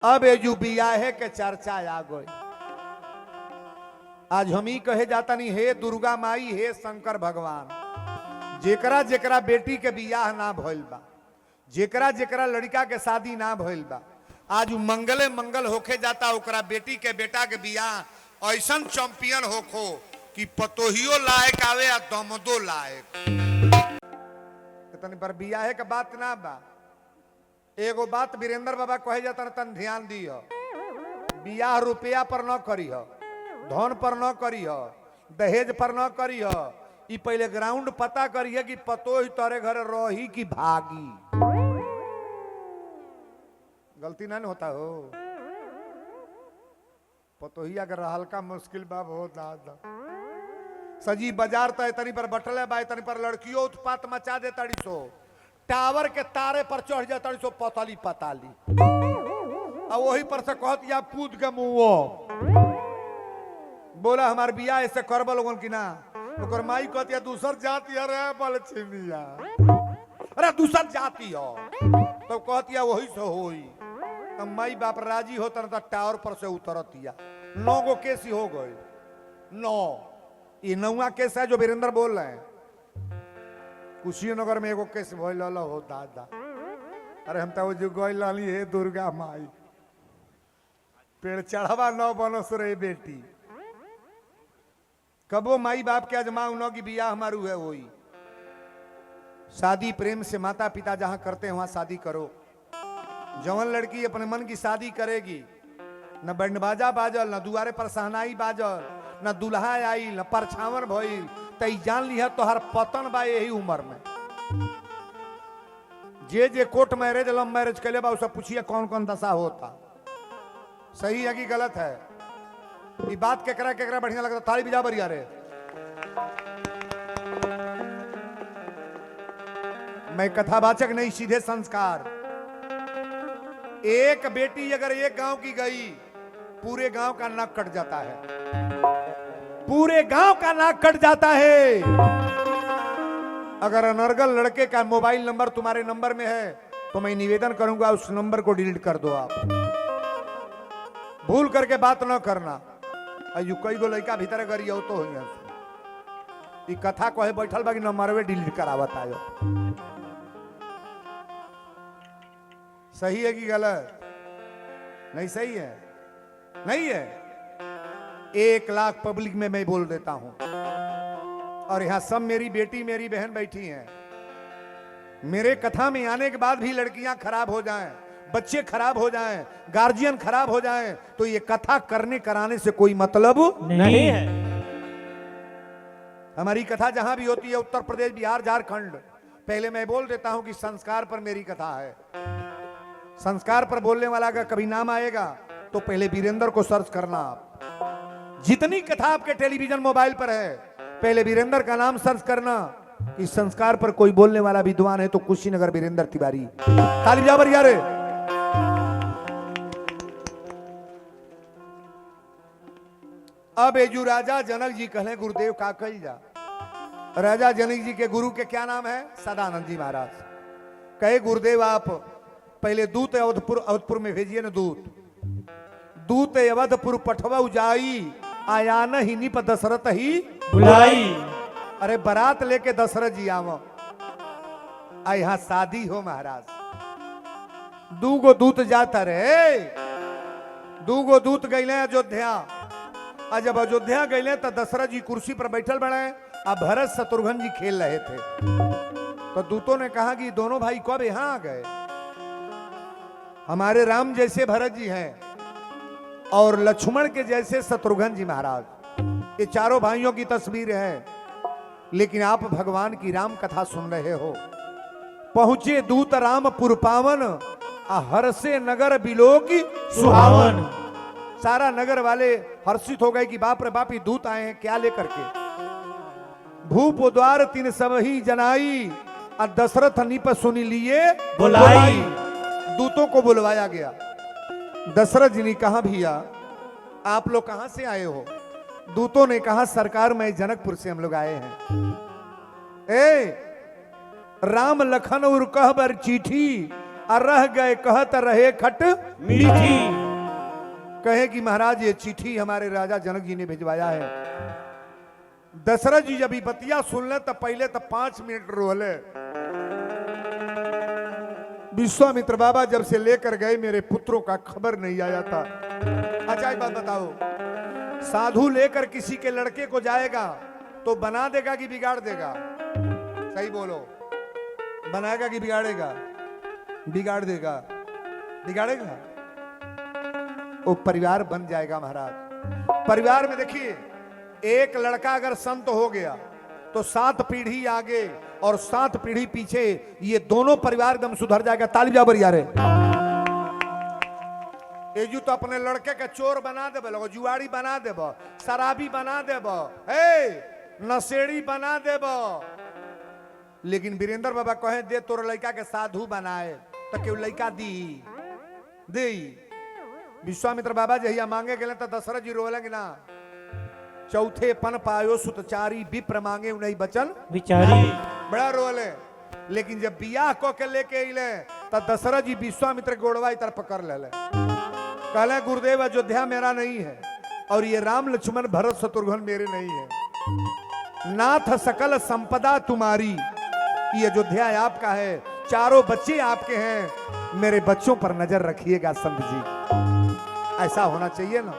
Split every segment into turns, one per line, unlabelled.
अब एजू बियाहे के चर्चा आ गई। आज हम ही कहे जाता नहीं, हे दुर्गा माई, हे शंकर भगवान, जेकरा जेकरा बेटी के बियाह ना भइल बा, जेकरा जेकरा लड़का के शादी ना भइल बा, आज मंगले मंगल होके जाता ओकरा बेटी के बेटा के बियाह ऐसन चैंपियन होखो कि पतोहियो लायक आवे या दमदो लायक। तनी पर बियाहे के बात ना बा। एगो बात वीरेंद्र बाबा कहे जाता न, तन ध्यान दियो, बियाह रुपया पर न करिह, धन पर न करिह, दहेज पर न करिह, ई पहले ग्राउंड पता करिए कि पतोही तोरे घर रही कि भागी। गलती ना होता हो, पतोही अगर हल्का मुश्किल बा बहुत दादा सजी बाजार तय तनी पर बटले बाय तनी पर लड़कियों उत्पात मचा दे तड़ी सो, टावर के तारे पर चढ़ जा तड़ी सो पताली पताली, और वही पर से कहत या पूद के मुँहो बोला हमार बियाह ऐसे करब लोगन की ना, ओकर माई कहती है दूसर जाति है रे बलछिनिया, अरे दूसर जाति हो तो कहती है वही से होई। तो माई बाप राजी होता ना टावर पर से उतरतिया। 9 गो केस हो गए, 9 ये 9वां केस है जो वीरेंद्र बोल रहे हैं। कुशीनगर में एगो केस भइल हो दादा, अरे हम तो जो गइल रहली हे दुर्गा माई, पेड़ चढ़ावा न बनस रे बेटी, कबो माई बाप के अजमाऊ न कि बियाह हमारू है वही। शादी प्रेम से माता पिता जहां करते हैं वहां शादी करो। जवन लड़की अपने मन की शादी करेगी, न बैंड बाजा बाजल, न दुआरे पर सहनाई बाजल, न दुल्हा आई, न परछावन भइल, तई जान लिया तो हर पतन बा यही उम्र में। जे कोर्ट मैरिज लव मैरिज के लिए बा उससे पूछिए कौन कौन दशा होता, सही है कि गलत है। ये बात केकरा केकरा बढ़िया लगता, थाली बिजा बरिया रे। मैं कथावाचक नहीं, सीधे संस्कार। एक बेटी अगर एक गांव की गई, पूरे गांव का नाक कट जाता है, पूरे गांव का नाक कट जाता है। अगर अनर्गल लड़के का मोबाइल नंबर तुम्हारे नंबर में है तो मैं निवेदन करूंगा उस नंबर को डिलीट कर दो। आप भूल करके बात न करना। अयु कई गो लड़का भीतर गरियो तो हो, कथा कहे बैठल बाकी नंबरवे डिलीट करावत आयो। सही है कि गलत? नहीं सही है, नहीं है। 1 लाख पब्लिक में मैं बोल देता हूं, और यहां सब मेरी बेटी मेरी बहन बैठी हैं। मेरे कथा में आने के बाद भी लड़कियां खराब हो जाएं, बच्चे खराब हो जाएं, गार्जियन खराब हो जाएं, तो ये कथा करने कराने से कोई मतलब
नहीं है।
हमारी कथा जहां भी होती है, उत्तर प्रदेश, बिहार, झारखंड, पहले मैं बोल देता हूं कि संस्कार पर मेरी कथा है। संस्कार पर बोलने वाला का कभी नाम आएगा तो पहले वीरेंद्र को सर्च करना। आप जितनी कथा आपके टेलीविजन मोबाइल पर है, पहले वीरेंद्र का नाम सर्च करना कि संस्कार पर कोई बोलने वाला विद्वान है तो कुशीनगर वीरेंद्र तिवारी। ताली बजा बरिया रे। अब एजू राजा जनक जी कहले गुरुदेव का कही जा। राजा जनक जी के गुरु के क्या नाम है? सदानंद जी महाराज। कहे गुरुदेव आप पहले दूत अवधपुर में भेजिए न, दूत अवधपुर पठवा जाई, आया न ही निप दशरथ ही
बुलाई।
अरे बारात लेके दशरथ जी आव, यहाँ शादी हो महाराज। 2 गो दूत जाता रे, 2 गो दूत गए अयोध्या। और जब अयोध्या गए तो दशरथ जी कुर्सी पर बैठल बड़े, अब भरत शत्रुघ्न जी खेल रहे थे। तो दूतों ने कहा कि दोनों भाई कब यहाँ आ गए? हमारे राम जैसे भरत जी हैं और लक्ष्मण के जैसे शत्रुघ्न जी महाराज। ये चारों भाइयों की तस्वीर है, लेकिन आप भगवान की राम कथा सुन रहे हो। पहुंचे दूत रामपुर पावन, हर्षे नगर बिलोकी सुहावन। सारा नगर वाले हर्षित हो गए कि बाप रे बाप, दूत आए हैं, क्या लेकर के? भूप द्वार 3 सब ही जनाई, दशरथ निप सुनी लिए बुलाई। दूतों को बुलवाया गया। दशरथ जी ने कहा भैया आप लोग कहां से आए हो? दूतों ने कहा सरकार मैं जनकपुर से हम लोग आए हैं। ए राम लखन और कहबर चिट्ठी, और रह गए कहत रहे खट
मीठी।
कहे कि महाराज ये चिट्ठी हमारे राजा जनक जी ने भिजवाया है। दशरथ जी जब बतिया सुन ले तो पहले तो 5 मिनट रोले। विश्वामित्र बाबा जब से लेकर गए मेरे पुत्रों का खबर नहीं आया था। अच्छा एक बात बताओ, साधु लेकर किसी के लड़के को जाएगा तो बना देगा कि बिगाड़ देगा? सही बोलो, बनाएगा कि बिगाड़ेगा? बिगाड़ देगा। बिगाड़ेगा वो परिवार बन जाएगा महाराज। परिवार में देखिए, एक लड़का अगर संत हो गया तो 7 पीढ़ी आगे और 7 पीढ़ी पीछे ये दोनों परिवार एकदम सुधर जाएगा। ताली बजाओ बरिया रे। एजू तो अपने लड़के के चोर बना देब, जुआरी बना देब, शराबी बना देब, नशेड़ी बना देब। लेकिन वीरेंद्र बाबा कहे दे तोर लड़का के साधु बनाए तो क्यों लड़का दी दे। विश्वामित्र बाबा जहिया मांगे गए तो दशरथ जी रोलेंगे ना। चौथे पन पायो सुतचारी विप्र मांगे उन्हीं बचन
विचारी।
बड़ा रोले। लेकिन जब बियाह को के लेके अले तो दशरथ जी विश्वामित्र गोड़वा इतर पकड़ ले। कहले गुरुदेव अयोध्या मेरा नहीं है और ये राम लक्ष्मण भरत शत्रुघ्न मेरे नहीं है। नाथ सकल संपदा तुम्हारी, ये अयोध्या आपका है, चारों बच्चे आपके हैं, मेरे बच्चों पर नजर रखिएगा संत जी। ऐसा होना चाहिए ना।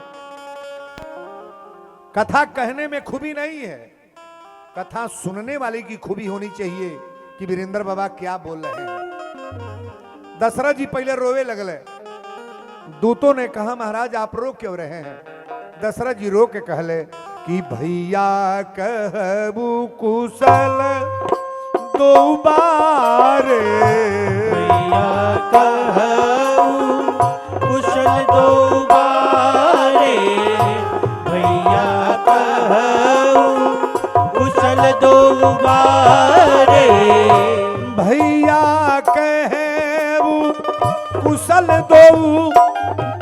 कथा कहने में खूबी नहीं है, कथा सुनने वाले की खूबी होनी चाहिए कि वीरेंद्र बाबा क्या बोल रहे हैं। दशरथ जी पहले रोवे लगले। दूतों ने कहा महाराज आप रो क्यों रहे हैं? दशरथ जी रो के कहले कि भैया कहबू कुशल दो बारे,
भैया कहबू कुशल दो बारे, भैया कहबू कुशल दो बारे,
भैया कहबू कुशल दो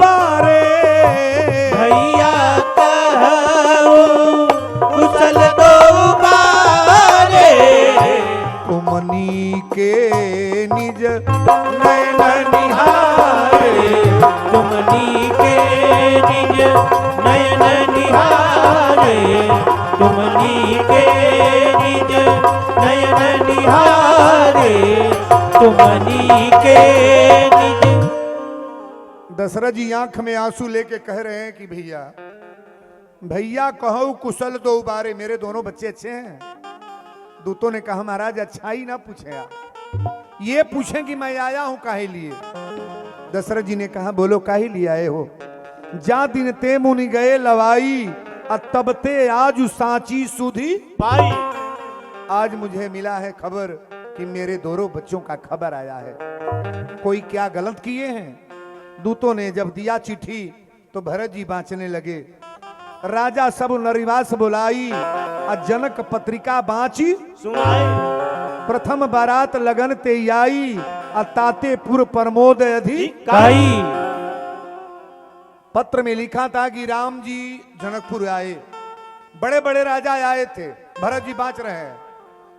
बारे,
भैया कहबू कुशल दो बारे,
तुमनी के निज नैन निहारे,
तुमनी के निज नयन निहारे, तुमनी के निज नयन निहारे, तुमनी के निज।
दशरथ जी आंख में आंसू लेके कह रहे हैं कि भैया भैया कहो कुशल दो बारे, मेरे दोनों बच्चे अच्छे हैं। दूतों ने कहा महाराज अच्छा ही ना पूछे आप, ये पूछें कि मैं आया हूं काहे लिए। दशरथ जी ने कहा बोलो काहे लिए आए हो? जा दिन ते मुनि गए लवाई, तब ते आज सांची सुधी
पाई।
आज मुझे मिला है खबर कि मेरे दोनों बच्चों का खबर आया है। कोई क्या गलत किए हैं? दूतों ने जब दिया चिट्ठी तो भरत जी बांचने लगे। राजा सब नरिवास बुलाई, जनक पत्रिका बांची
सुनाए।
प्रथम बारात लगन ते आई, ताते पुर प्रमोद अधिक। पत्र में लिखा था कि राम जी जनकपुर आए, बड़े बड़े राजा आए थे, भरत जी बांच रहे हैं।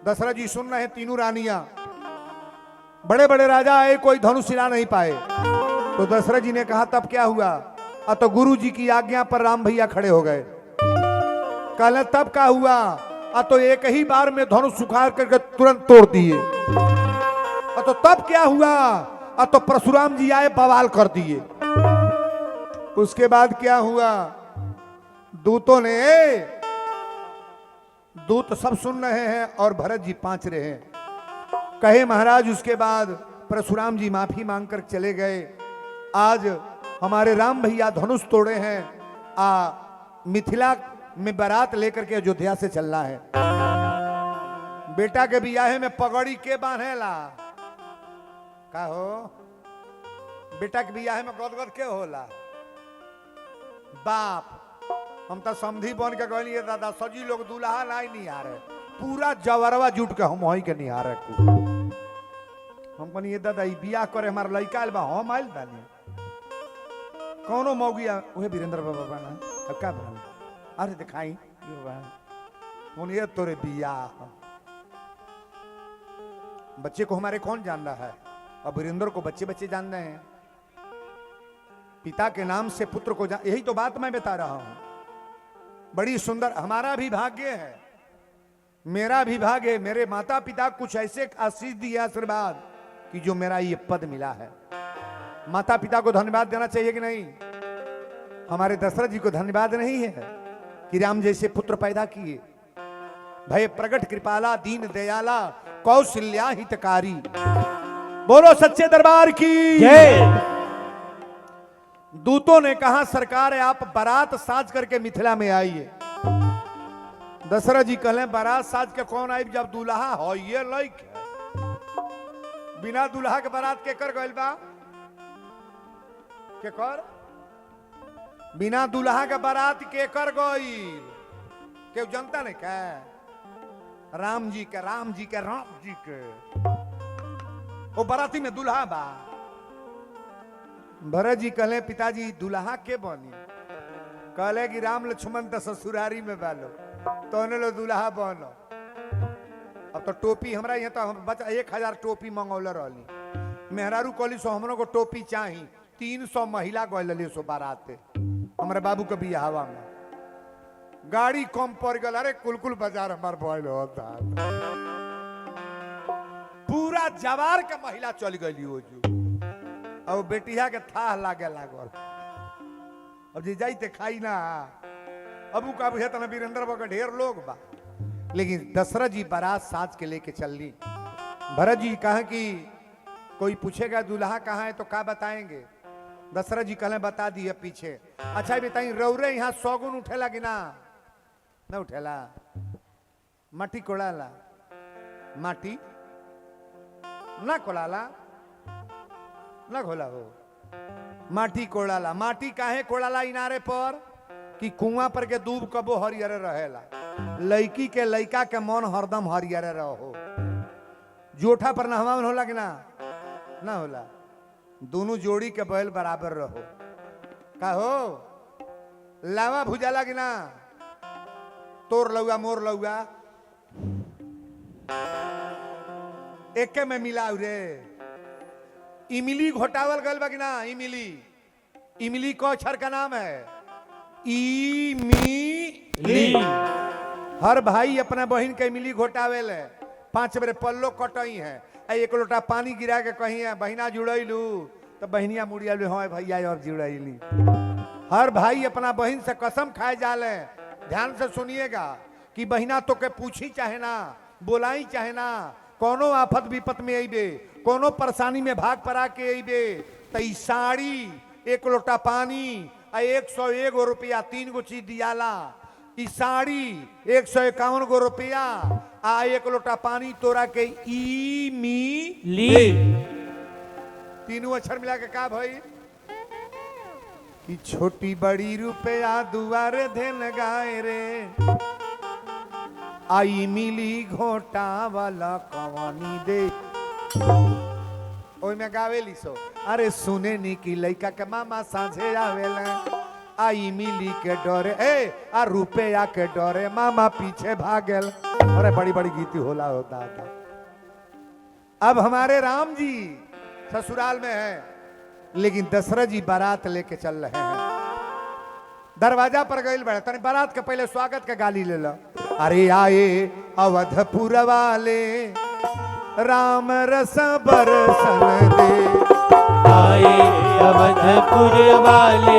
दशरथ जी सुन रहे हैं, तीनों रानियां, बड़े बड़े राजा आए, कोई धनुष हिला नहीं पाए। तो दशरथ जी ने कहा तब क्या हुआ? तो गुरु जी की आज्ञा पर राम भैया खड़े हो गए। कहले तब क्या हुआ? तो एक ही बार में धनुष सुखाड़ करके तुरंत तोड़ दिए। तो तब क्या हुआ? तो परशुराम जी आए, बवाल कर दिए। उसके बाद क्या हुआ? दूतों ने, दूत सब सुन रहे हैं और भरत जी पांच रहे हैं। कहे महाराज उसके बाद परशुराम जी माफी मांगकर चले गए। आज हमारे राम भैया धनुष तोड़े हैं, मिथिला में बारात लेकर के अयोध्या से चलना है। बेटा के बियाहे में पगड़ी के बांधेला का हो? बेटा के बियाहे में गदगद के होला? बाप। हम तो समझी बन के कहलिए दादा सजी लोग दूल्हा नहीं आ रहे, पूरा जवरवा जुट के हम वही के नहीं आ रहे। हम कहनी दादा बियाह करे हमारा लड़का आयल बा, हम आयल बानी कौनो मौगिया उहे वीरेंद्र बाबा बना का बना। अरे दिखाई ये तोरे बियाह, बच्चे को हमारे कौन जान रहा है? अब वीरेंद्र को बच्चे बच्चे जान रहे हैं, पिता के नाम से पुत्र को जान, यही तो बात मैं बता रहा हूं। बड़ी सुंदर हमारा भी भाग्य है, मेरा भी भाग्य है, मेरे माता पिता कुछ ऐसे आशीष दिए आशीर्वाद कि जो मेरा ये पद मिला है। माता पिता को धन्यवाद देना चाहिए कि नहीं? हमारे दशरथ जी को धन्यवाद नहीं है कि राम जैसे पुत्र पैदा किए। भय प्रगट कृपाला दीन दयाला कौशल्या हितकारी। बोलो सच्चे दरबार की
जय।
दूतों ने कहा सरकार है आप बारात साज करके मिथिला में आइए। दशरथ जी कहले बारात साज के कौन आई जब दूल्हा हो ये लाइक है। बिना दूल्हा के बारात के कर गइल बा के कर, बिना दूल्हा के बारात के कर गइल के जनता ने कहा राम जी के राम जी के राम जी के वो बाराती में दूल्हा बा। भरत जी कहले पिताजी दूल्हा के बनी? कहले कि राम लक्ष्मण तो ससुरारी में बालो तो लो दूल्हा बनो। अब तो टोपी हमरा यहाँ तो हम बचा 1000 टोपी मंगौले रही। मेहरारू कॉली सो हमरो को टोपी चाहिए। 300 महिला गए सो बाराते हमारे बाबू के बियाहवा में। गाड़ी कम पड़ गल, अरे कुलकुल बाजार हमार बॉयल होता। पूरा जवार के महिला चल गई हो जो। अब बेटिया के था लागे लागल। अब जी जाइते खाई ना अबू का बुझे तना वीरेंद्र बाबा ढेर लोग बा। लेकिन दशरथ जी बारात साज के लेके चल ली। भरत जी कहा कि कोई पूछेगा दूल्हा कहाँ है तो क्या बताएंगे? दशरथ जी कहले बता दिए पीछे। अच्छा बताइए रौरे यहाँ सौगुन उठेला कि ना? ना उठेला। माटी कोड़ाला? माटी ना कोड़ाला ना खोला हो। माटी कोड़ाला। माटी काहे कोड़ाला इनारे पर कि कुआं पर के दूब कबो हरियर रहेला। लड़की के लड़का के मन हरदम हरियर रहो। जोठा पर नहवावन होला कि ना? ना होला। दोनों जोड़ी के बैल बराबर रहो। का हो लावा भुजाला कि ना? तोर लौआ मोर लौआ एके में मिलाऊ रे। इमली घोटावल गल बा कि ना? इमली, इमली को अक्षर का नाम है इमली। हर भाई अपना बहन के इमली घोटावेल है। 5 बेर पल्लो कटई है। एक लोटा पानी गिरा के कहीं है बहिना जुड़ैलू तो बहनिया मुड़िया हाँ भैया अब जुड़ैली। हर भाई अपना बहन से कसम खाए जाले। ध्यान से सुनिएगा कि बहिना तो के पूछी चाहे ना बोलाई चाहे ना, कोनो आफत विपत में अबे कोनो परेशानी में भाग पड़ा के अबे तो साड़ी 1 लोटा पानी 101 रुपया 3 गो चीज दियाला। ई साड़ी 151 गो रुपया आ 1 लोटा पानी तोरा के ली। तीनों अक्षर मिला के का भाई कि छोटी बड़ी रुपया दुआरे धेन गाय रे आई मिली घोटा वाला कवानी दे। ओई में गावेली सो अरे सुने नी की लइका के मामा साझे आवेला आई मिली के डरे आ रुपया के डरे मामा पीछे भागेल। अरे बड़ी बड़ी गीती होला होता था। अब हमारे राम जी ससुराल में है लेकिन दशरथ जी बारात लेके चल रहे हैं। दरवाजा पर गए बड़े तनी बारात के पहले स्वागत के गाली ले लो। अरे आए अवधपुर वाले राम रस बरसन दे।
आए अवधपुर वाले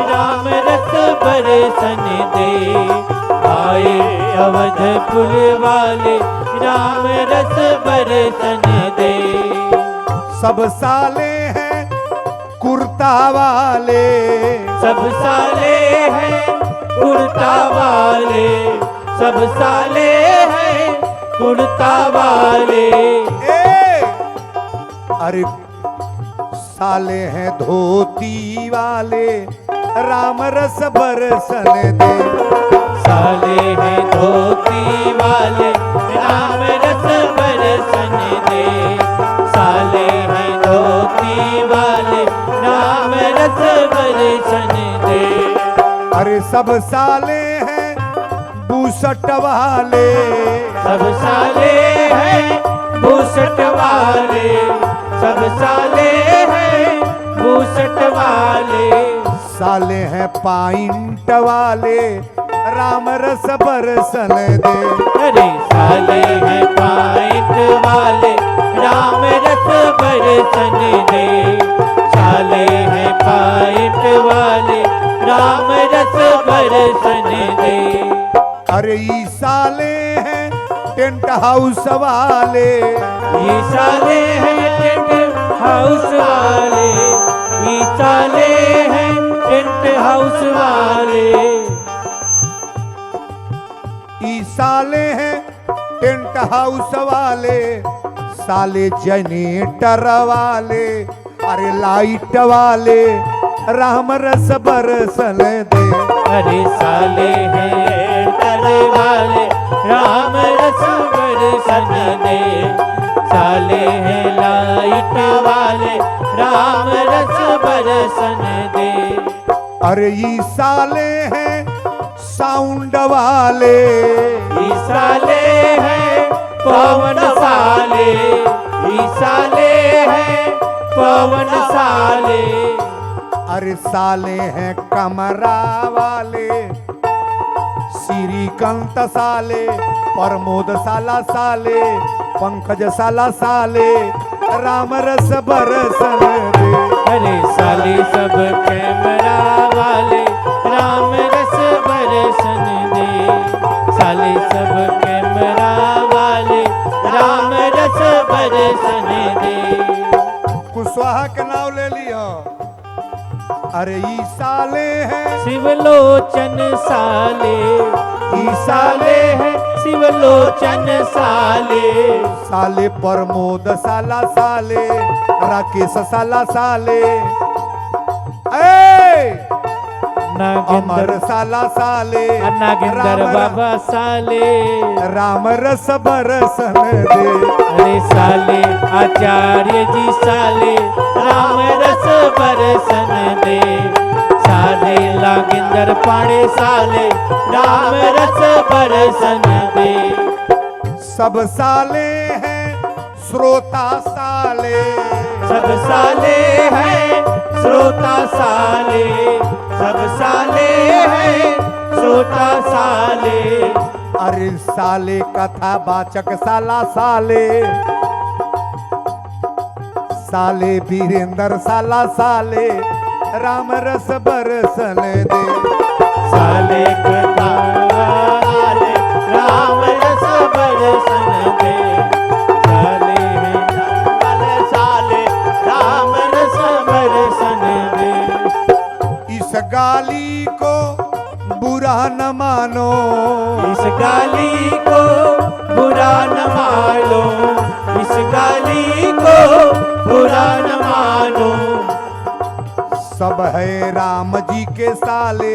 राम रस बरसन दे। आए अवधपुर वाले राम रस बरसन दे।
सब साले हैं कुर्ता वाले,
सब साले हैं कुर्ता वाले, सब साले हैं कुर्ता वाले।
अरे साले हैं धोती वाले राम रस बरसन दे।
साले हैं धोती वाले राम रस बरसन दे। साले हैं धोती वाले राम रस बरसन दे।
अरे सब साले हैं बूसट वाले,
सब साले हैं बूसट वाले, सब साले हैं बूसट वाले,
साले हैं पाइंट वाले, राम रस बरसन दे।
अरे साले हैं पाइंट वाले, राम रस बरसन दे। साले हैं पाइंट वाले, राम रस बरसन दे।
अरे ई साले हैं टेंट हाउस वाले,
ये साले हैं टेंट हाउस वाले, ये साले हैं टेंट हाउस वाले,
ई साले हैं टेंट हाउस वाले, साले जनरेटर वाले, अरे लाइट वाले, राम रस बरसन दे।
अरे साले हैं टेंट वाले, राम रस बरसन दे। साले हैं लाइट वाले, राम रस बरसन दे।
अरे ई साले हैं साउंड वाले,
ई साले हैं पवन साले, ई साले हैं पवन साले।
अरे साले हैं कमरा वाले, श्रीकांत साले, प्रमोद साला साले, पंकज साला साले, राम रस बरसन दे।
अरे साले सब कैमरा वाले, राम रस बरसन दे। साले सब कैमरा वाले, राम रस बरसन दे।
कुशवाहा के नाम ले लियो। अरे ई साले हैं
शिवलोचन साले, ई साले हैं शिवलोचन साले।
साले प्रमोद साला साले, राकेश साला साले, ए अमर
नागेंद्र
साला साले,
नागेंद्र बाबा साले।
राम रस बरसन दे।
अरे साले आचार्य जी साले, राम रस बरसन दे। साले नागेंद्र पाड़े साले, राम रस बरसन दे।
सब साले हैं श्रोता साले,
सब साले हैं श्रोता साले, सब साले हैं श्रोता साले।
अरे साले कथा वाचक साला साले, साले वीरेंद्र साला साले, राम रस बरसन दे।
साले कथा वाले, राम रस बरसन दे। साले हैं वाले साले, राम रस बरसन दे।
इस गाली को बुरा न मानो,
इस गाली को बुरा न मानो, इस गाली को बुरा न मानो।
सब है राम जी के साले,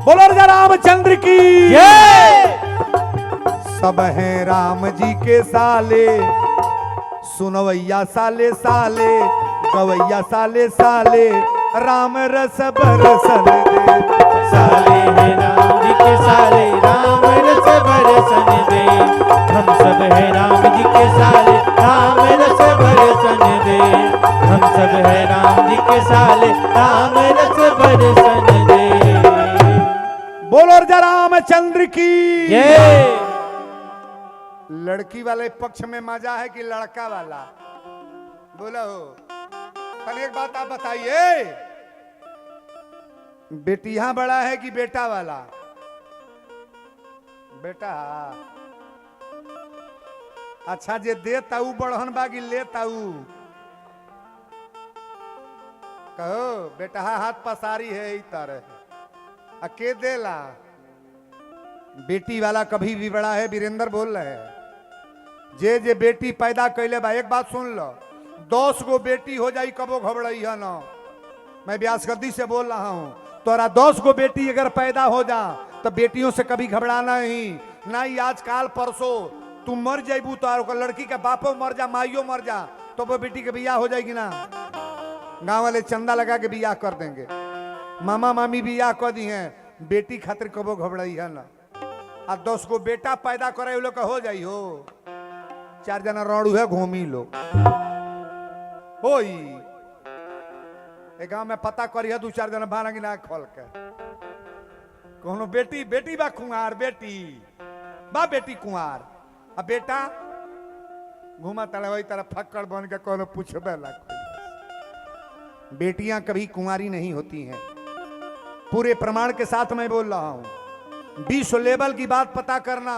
बोलो राजा रामचंद्र की
जय।
सब है राम जी के साले, सुनवैया साले साले, गवैया साले साले, राम रस बरसन दे।
साले हैं राम जी के साले, राम रस बरसन दे। हम सब हैं राम जी के साले, राम रस बरसन दे। हम सब हैं राम जी के साले, राम रस बरसन दे।
बोलो राजा रामचंद्र की
जय।
लड़की वाले पक्ष में मजा है कि लड़का वाला? बोलो पर एक बात आप बताइए, बेटिया बड़ा है कि बेटा वाला? बेटा। अच्छा जे दे ताऊ बढ़न बागी ले ताऊ, कहो बेटा हाथ पसारी है तरह अके देला। बेटी वाला कभी भी बड़ा है, वीरेंद्र बोल रहे हैं। जे बेटी पैदा कैले बा, एक बात सुन लो, 10 गो बेटी हो जाई कबो घबराई है ना। मैं व्यासगद्दी से बोल रहा हूं, तोरा 10 गो बेटी अगर पैदा हो जा तो बेटियों से कभी घबराना ही नहीं। आजकल परसों तू मर जाइबू तो लड़की का बापो मर जा, माइयो मर जा, तो वो बेटी के बियाह हो जाएगी ना। गांव वाले चंदा लगा के बियाह कर देंगे, मामा मामी बियाह कर दी हैं, बेटी खातिर कबो घबराई है ना। आ 10 गो बेटा पैदा करे लोग का हो जाई हो, 4 जना रड़ू है घूमी लो। होई ए गांव में पता करिए 2-4 दिन बाना की ना खोल के कोनो बेटी बेटी बा कुंवार बेटी बा बेटी कुंवार अब बेटा घुमा तले वही तरह फक्कड़ बन के कोनो पूछबे ला बेटियां कभी कुंवारी नहीं होती हैं पूरे प्रमाण के साथ मैं बोल रहा हूं विश्व लेवल की बात पता करना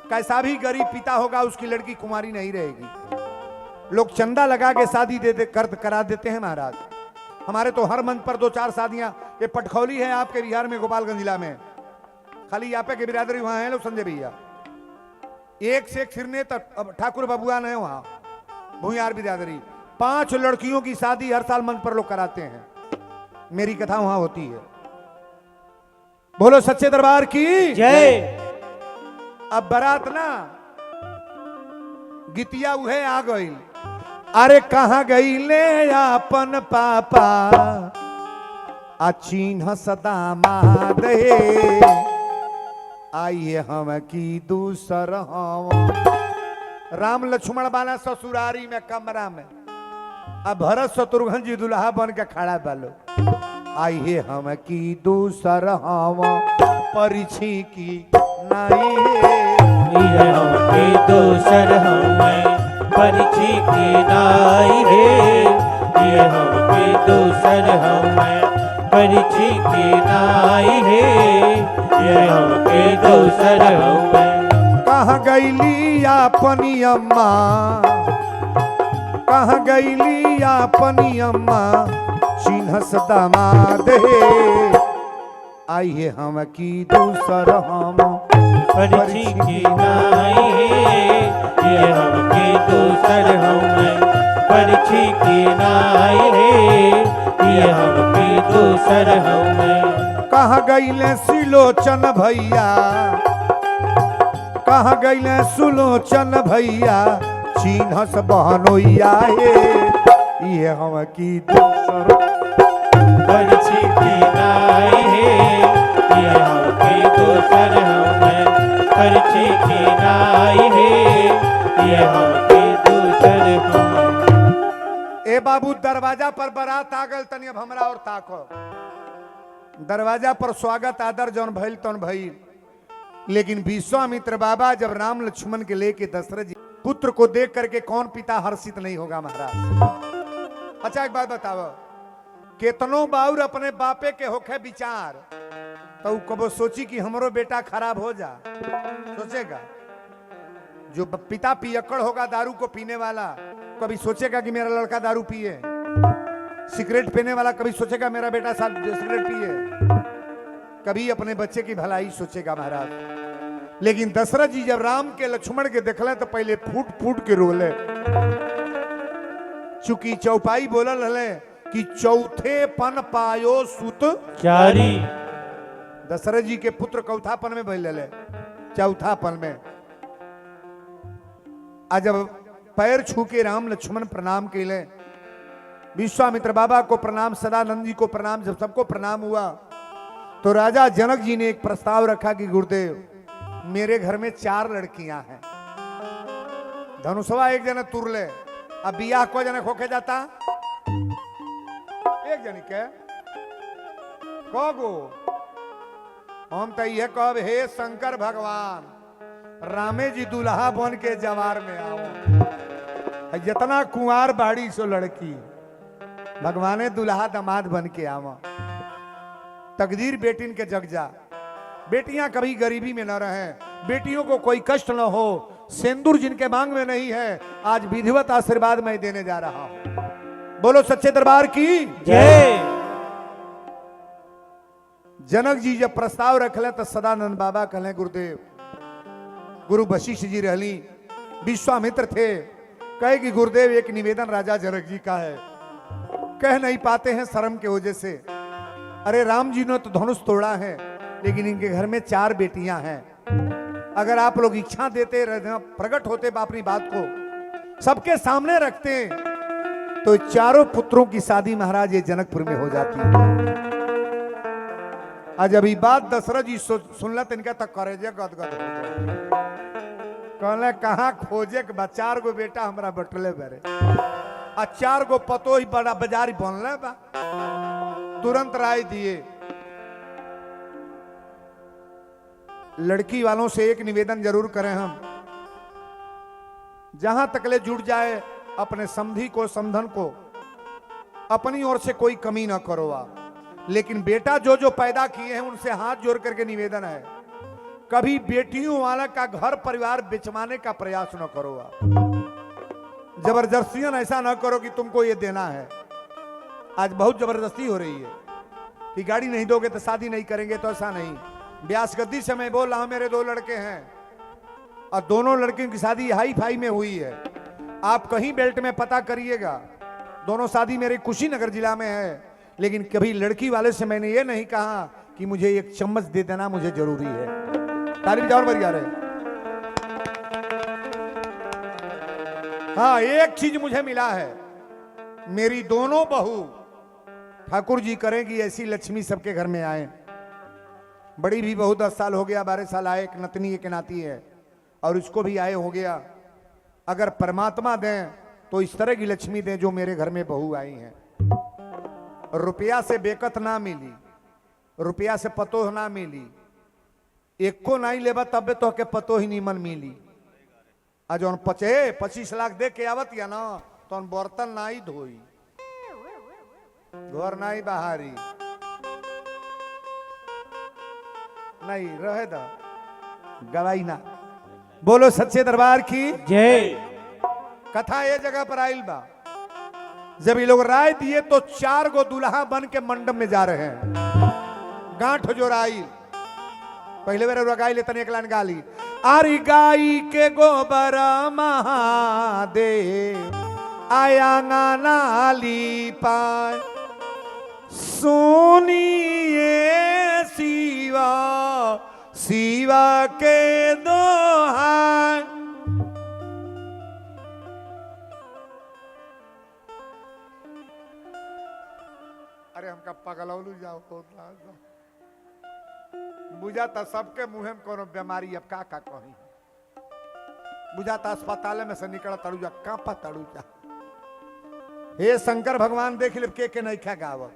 कैसा भी गरीब पिता होगा उसकी लड़की कुंवारी नहीं रहेगी लोग चंदा लगा के शादी करा देते हैं महाराज हमारे तो हर मंच पर 2-4 शादियां ये पटखौली है आपके बिहार में गोपालगंज जिला में खाली यहाँ पे के बिरादरी वहां है लोग संजय भैया एक से एक सिरने तक ठाकुर बबुआन है वहां भूयार बिरादरी 5 लड़कियों की शादी हर साल मंच पर लोग कराते हैं मेरी कथा वहां होती है बोलो सच्चे दरबार की
जय।
अब बारात ना गितिया उहे आ गई अरे कहाँ गई ले अपन पापा चिन्ह सदा मादे आइए हम की दूसर हम राम लक्ष्मण बाला ससुरारी में कमरा में अब भरत शत्रुघ्न जी दुल्हा बन के खड़ा बालो आइए हम की दूसर हम परिछी की नाई
ये हम के दोसर हमें परिची की नाई है ये हम के दोसर हमें परिची की नाई है ये हम के दोसर हमें
कहाँ गईली अपनी अम्मा कहाँ गईली अपनी अम्मा चिन्हस दामाद आइए हम की दूसर हम
परिची की नाई है ये हम के दोसर हमें परिची की नाई है ये हम के दोसर हमें
कहाँ गईले सिलोचन भैया कहाँ गईले सुलोचन भैया चिन्हस बहनोइया हे ये हम की दूसर
परिची की नाई है ये हम के दोसर हमें परिची की नाई है ये हम के दोसर हमें
ए बाबू दरवाजा पर बारात आ गल तनी अब हमरा और ताको दरवाजा पर स्वागत आदर जौन भइल तौन भइल लेकिन विश्वामित्र बाबा जब राम लक्ष्मण के लेके दशरथ जी पुत्र को देख करके कौन पिता हर्षित नहीं होगा महाराज अच्छा एक बात बताओ केतनो बाउर अपने बापे के होखे विचार तो कबो सोची कि हमरो बेटा खराब हो जा सोचेगा जो पिता पियक्कड़ होगा दारू को पीने वाला कभी सोचेगा कि मेरा लड़का दारू पिए सिगरेट पीने वाला कभी सोचेगा मेरा बेटा साथ सिगरेट पिए कभी अपने बच्चे की भलाई सोचेगा महाराज लेकिन दशरथ जी जब राम के लक्ष्मण के देखले तो पहले फूट फूट के रोले चूंकि चौपाई बोलल हले कि चौथे पन पायो सुत
चारी
दशरथ जी के पुत्र चौथापन में भइल रहे चौथापन में आज जब पैर छू के राम लक्ष्मण प्रणाम कैले विश्वामित्र बाबा को प्रणाम सदानंद जी को प्रणाम जब सबको प्रणाम हुआ तो राजा जनक जी ने एक प्रस्ताव रखा कि गुरुदेव मेरे घर में 4 लड़कियां हैं धनुषवा एक जने तुर ले अब बियाह को जने खोके जाता एक जनी के कगो हम तो यह कहब हे शंकर भगवान रामे जी दुल्हा बन के जवार में आओ जितना कुंवार बाड़ी सो लड़की भगवाने दुल्हा दामाद बन के आवा तकदीर बेटिन के जग जा बेटियां कभी गरीबी में न रहें बेटियों को कोई कष्ट न हो सिंदूर जिनके मांग में नहीं है आज विधिवत आशीर्वाद मैं देने जा रहा हूं बोलो सच्चे दरबार की
जय।
जनक जी जब प्रस्ताव रखले तो सदानंद बाबा कहले गुरुदेव गुरु वशिष्ठ जी रहली विश्वामित्र थे कहे कि गुरुदेव एक निवेदन राजा जनक जी का है कह नहीं पाते हैं शर्म के वजह से अरे राम जी ने तो धनुष तोड़ा है लेकिन इनके घर में 4 बेटियां हैं अगर आप लोग इच्छा देते प्रकट होते अपनी बात को सबके सामने रखते तो चारों पुत्रों की शादी महाराज ये जनकपुर में हो जाती है आज अभी बात दशरथ जी सुनल तो इनका तक करे गदगद कहले कहाँ खोजे के 4 गो बेटा हमरा बटले बेरे आ 4 गो पतो ही बड़ा बाजारी बनले बा। तुरंत राय दिए। लड़की वालों से एक निवेदन जरूर करें हम, जहां तकले जुड़ जाए अपने समधी को समधन को अपनी ओर से कोई कमी ना करो आप। लेकिन बेटा जो जो पैदा किए हैं उनसे हाथ जोड़ करके निवेदन है, कभी बेटियों वाला का घर परिवार बिचवाने का प्रयास न करो आप। जबरदस्तियां ऐसा ना करो कि तुमको ये देना है। आज बहुत जबरदस्ती हो रही है कि गाड़ी नहीं दोगे तो शादी नहीं करेंगे, तो ऐसा नहीं। ब्यास गद्दी से मैं बोल रहा हूं, मेरे 2 लड़के हैं और दोनों लड़कियों की शादी हाई फाई में हुई है। आप कहीं बेल्ट में पता करिएगा, दोनों शादी मेरे कुशीनगर जिला में है। लेकिन कभी लड़की वाले से मैंने ये नहीं कहा कि मुझे एक चम्मच दे देना मुझे जरूरी है। ताली बजाओ बढ़िया रहे। हाँ, एक चीज मुझे मिला है, मेरी दोनों बहू ठाकुर जी करें कि ऐसी लक्ष्मी सबके घर में आए। बड़ी भी बहू 10 साल हो गया, 12 साल आए, एक नतनी एक नाती है और उसको भी आए हो गया। अगर परमात्मा दें तो इस तरह की लक्ष्मी दें जो मेरे घर में बहू आई हैं। रुपया से बेकत ना मिली, रुपया से पतो ना मिली, एक को नहीं लेबा तब तो के पतो ही नीमन मिली। आज 25 लाख दे के आवत या ना तो बर्तन ना ही धोई, घर ना ही बाहरी नहीं रहे दा गवाई ना। बोलो सच्चे दरबार की
जय।
कथा ये जगह पर आइल बा, जब ये लोग राय दिए तो 4 गो दूल्हा बन के मंडप में जा रहे हैं। गांठ जो राई पहले बेर गाई ले तने एक लाइन गाली, आरी गाई के गोबर महादेव आया नाली पाए सुनिए शिवा शिवा के दोहाई। अरे हमका पगलौलू जाओ बुझाता सबके मुंह में कोनो बीमारी। अब का कही बुझाता अस्पताल में से निकला तड़ूजा कांपा तड़ूजा। हे शंकर भगवान देख ले के नहीं खा गावत।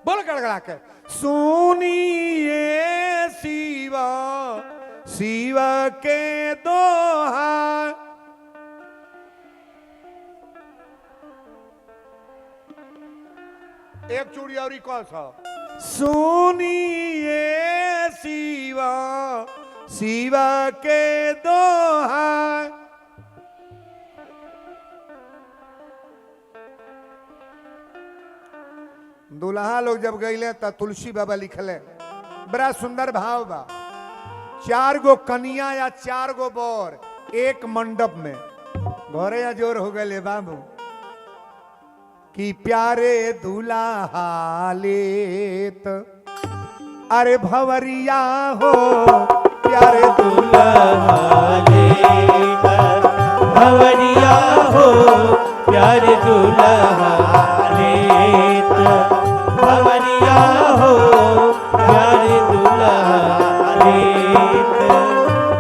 बोल गड़गड़ा के सुनिए शिवा शिवा के दोहा। एक चूड़ी और कौन सा सुनिए शिवा शिवा के दोहा। दुल्हा लोग जब गईले तो तुलसी बाबा लिखले, बड़ा सुंदर भाव बा। 4 गो कन्या या 4 गो बर एक मंडप में, घरे या जोर हो गए बाबू कि प्यारे दुल्हा लेत अरे भवरिया हो प्यारे
दुल्हा लेत भवरिया हो प्यारे दुल्हा लेत भवरिया हो प्यारे दुल्हा लेत।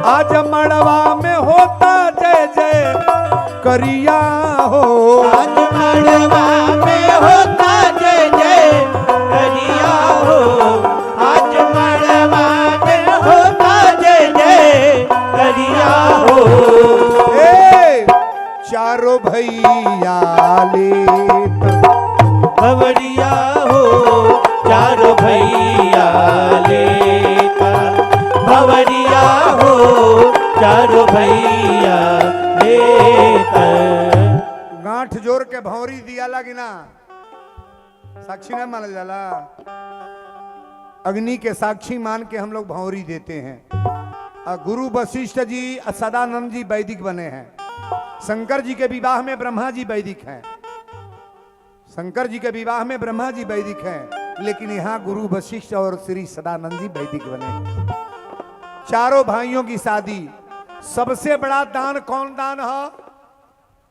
आज मड़वा में होता जय जय करिया हो,
आज मड़वा में होता जय जय करिया हो, आज मड़वा में होता जय जय करिया हो।
चारों भैया लेत
भवरिया हो चारों भैया लेत भवरिया हो चारों भैया लेत।
गांठ जोड़ के भौरी दिया लगी ना, साक्षी नहीं माना जाला। अग्नि के साक्षी मान के हम लोग भौरी देते हैं। गुरु वशिष्ठ जी सदानंद जी वैदिक बने हैं। शंकर जी के विवाह में ब्रह्मा जी वैदिक हैं। शंकर जी के विवाह में ब्रह्मा जी वैदिक हैं, लेकिन यहाँ गुरु वशिष्ठ और श्री सदानंद जी वैदिक बने हैं। चारों भाइयों की शादी, सबसे बड़ा दान कौन दान है?